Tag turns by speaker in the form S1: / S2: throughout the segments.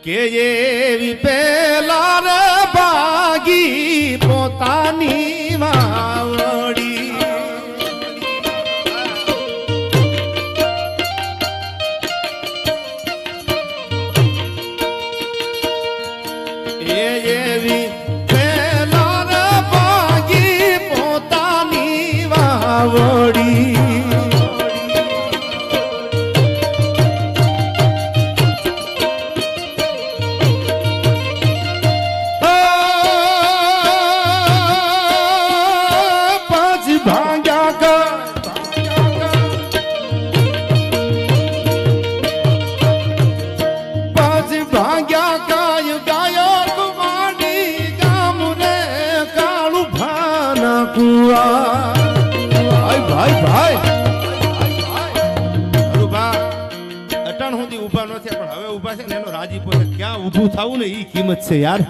S1: કે એવી પેલા રે ભાગી પોતાની વાવડી એવી પેલા રે ભાગી પોતાની વાવડી ક્યાં ઊભું થવું ને ઈ કિંમત છે યાર.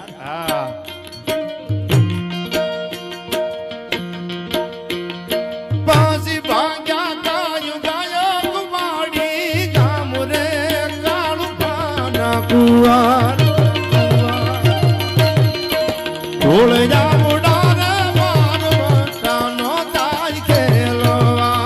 S1: પાસી ભાગ્યા ગાય ગાય કુવાડી ગામ રે કાળું પાના કુવાર ઢોળ જામુડા રે મારવટાનો તાજ ખેલવા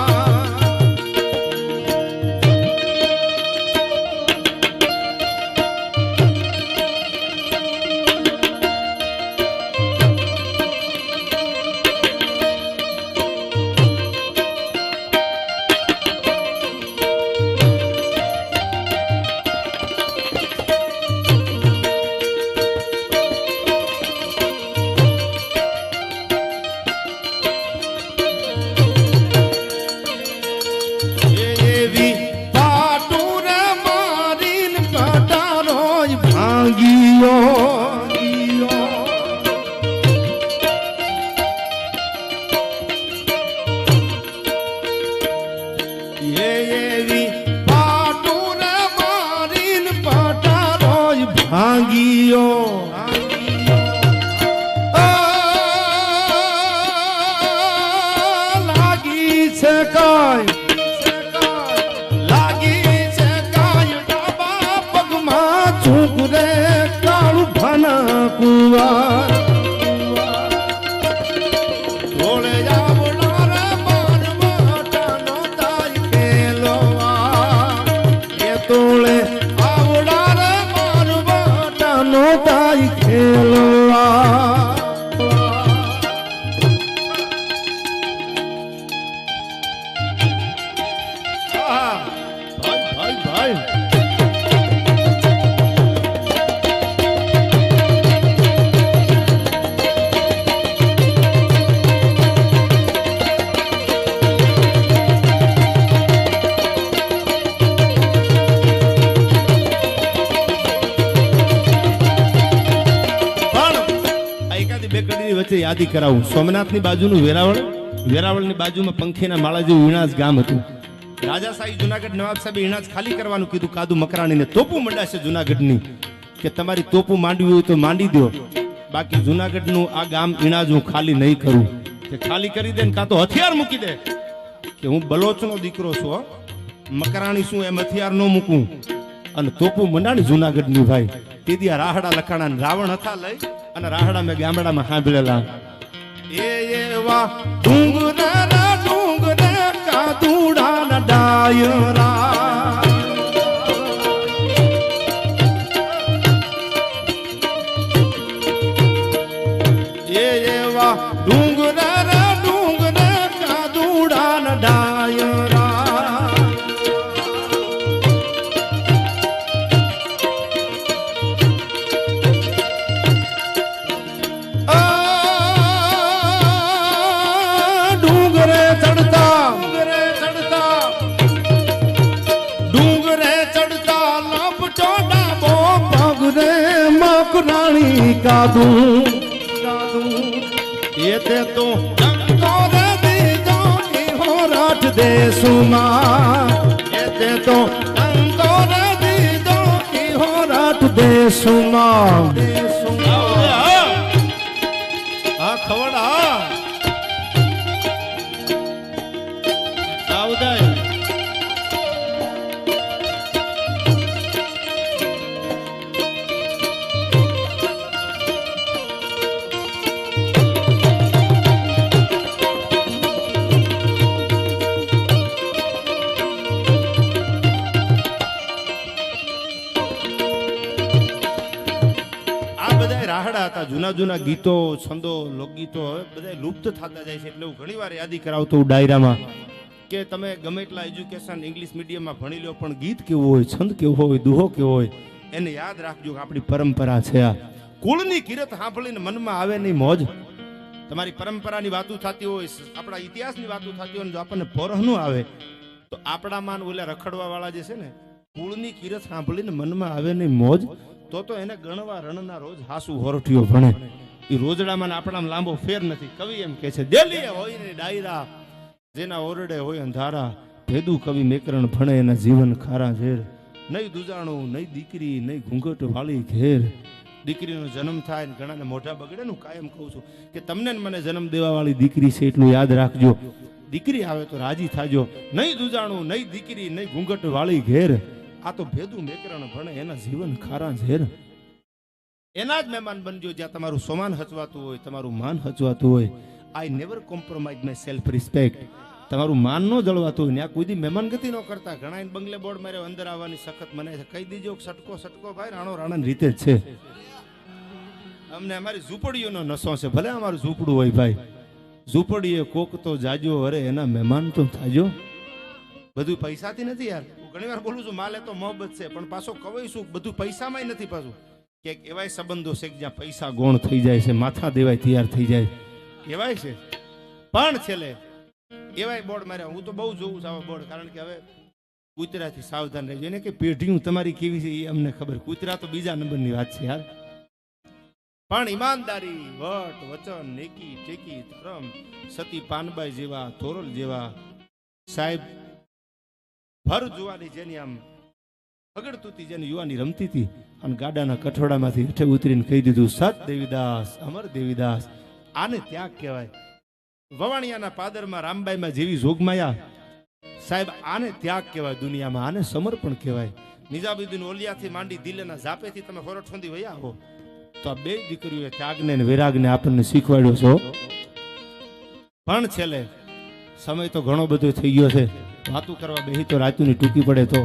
S1: વચ્ચે યાદી કરાવું. સોમનાથની બાજુનું વેરાવળની બાજુમાં પંખીના માળા જેવું ઈણાજ ગામ હતું. રાજાશાહી જુનાગઢ નવાબ સાહેબે ઈણાજ ખાલી કરવાનું કીધું. કાદુ મકરાણીને તોપું મંડાશે જુનાગઢની કે તમારી તોપું માંડવી હોય તો માંડી દો, બાકી જુનાગઢનું આ ગામ ઈણાજ હું ખાલી નહીં કરું. કે ખાલી કરી દે ને કાં તો હથિયાર મૂકી દે કે હું બલોચનો દીકરો છું, મકરાણી શું એમ હથિયાર ન મૂકું અને તોપું મંડાણી જુનાગઢની ભાઈ. તેથી આ રાહડા લખાણા રાવણ હતા લઈ અને રાહડા મેં ગામડામાં સાંભળેલા. એવા ડુંગરા ડુંગરા કાદુડા ના ડાયરા એવા ડુંગરા ડુંગરા કાદુડા ના ડાયરા કાદુ એતે તો ડંકોર દીજો હો રાઠ દેસુમાં એતે તો ડંકોર દીજો હો રાઠ દેસુમાં આ ખવડા આવદાય એ રાહડા હતા, જૂના જૂના ગીતો, છંદો, લોકગીતો હવે બધા લુપ્ત થતા જાય છે. એટલે હું ઘણી વાર યાદી કરાવતો હું ડાયરામાં કે તમે ગમે એટલા એજ્યુકેશન ઇંગ્લિશ મીડિયમમાં ભણી લો, પણ ગીત કેવું હોય, છંદ કેવો હોય, દુહો કેવો હોય, એને યાદ રાખજો કે આપણી પરંપરા છે. આ કુળની કિરત સાંભળીને મનમાં આવે નહીં મોજ. તમારી પરંપરાની વાતો થતી હોય, આપણા ઇતિહાસની વાતો થતી હોય, જો આપણને પોરહનું આવે તો આપણામાં ઓલા રખડવા વાળા જે છે ને, કુળની કિરત સાંભળીને મનમાં આવે નહીં મોજ, તો એને ગણવા રણના રોજ હાસુ હોરઠીઓ ભણે. એ રોજડામાં આપણામાં લાંબો ફેર નથી. કવિ એમ કે છે, દેલીએ હોય ને ડાયરા, જેના ઓરડે હોય અંધારા, ભેદું કવિ મેકરણ ભણે એના જીવન ખારા ઝેર. નહીં દુજાણું, નહીં દીકરી, નહીં ઘૂંઘટ વાળી ઘેર. દીકરીનો જન્મ થાય ને ઘણાને મોઢા બગડે ને, હું કાયમ કહું છું કે તમને ને મને જન્મ દેવા વાળી દીકરી છે, એટલું યાદ રાખજો. દીકરી આવે તો રાજી થાજો. નહીં દુજાણું, નહીં દીકરી, નહીં ઘૂંઘટ વાળી ઘેર. આ તો ભેદું મેકરણ ભણે એના જીવન ખારા ઝેર. એના જ મહેમાન બનજો જ્યાં તમારું સોમાન હચવાતું હોય, તમારું માન હચવાતું હોય. I never compromise my self respect. તમારું માન ન જળવાતું હોય ત્યાં કોઈ દી મહેમાનગતિ ન કરતા. ઘણા બંગલે બોર્ડ મારે અંદર આવવાની સખત મને છે. કહી દીજો સટકો સટકો ભાઈ રાણો રાણાની રીતે જ છે. અમને અમારી ઝૂંપડીઓનો નશો છે. ભલે અમારું ઝૂંપડું હોય ભાઈ, ઝૂંપડીએ કોક તો જાજો, અરે એના મહેમાન તો થાજો. બધું પૈસાથી નથી યાર. હું ઘણી વાર બોલું છું માલે તો મોહબ્બત છે, પણ પાછો કવાય શું બધું પૈસામાં નથી. પાછું કે એવાય સંબંધો છે કે જ્યાં પૈસા ગોણ થઈ જાય છે, માથા દેવાય તૈયાર થઈ જાય એવાય છે. પણ છેલ્લે એવાય બોર્ડ માર્યા. હું તો બહુ જોઉં છું આવા બોર્ડ, કારણ કે હવે કૂતરાથી સાવધાન રહેજો. એને કે પેઢી તમારી કેવી છે એ અમને ખબર. કૂતરા તો બીજા નંબરની વાત છે યાર. પણ ઈમાનદારી, વટ, વચન, નેકી, ટેકી, ધર્મ, સતી પાનબાઈ જેવા, તોરલ જેવા સાહેબ, ભર જુવાની જેની આમ પગડતું હતી, જેની યુવાની રમતી હતી, અને ગાડાના કઠોડામાંથી હેઠે ઉતરીને કહી દીધું, સત દેવીદાસ, અમર દેવીદાસ. આને ત્યાગ કહેવાય. વવાણિયાના પાદરમાં રામબાઈમાં જેવી જોગમાયા સાહેબ, આને ત્યાગ કહેવાય દુનિયામાં. આને સમર્પણ કહેવાય. નિઝામુદ્દીન ઓલિયાથી માંડી દિલ્હીના ઝાપેથી તમે હોરઠ સુધી વયા હો, તો આ બે દીકરીઓએ ત્યાગને અને વિરાગને આપણને શીખવાડ્યો છો. પણ છેલ્લે સમય તો ઘણો બધો થઈ ગયો છે. વાતું કરવા બેહી તો રાતુની ટૂંકી પડે તો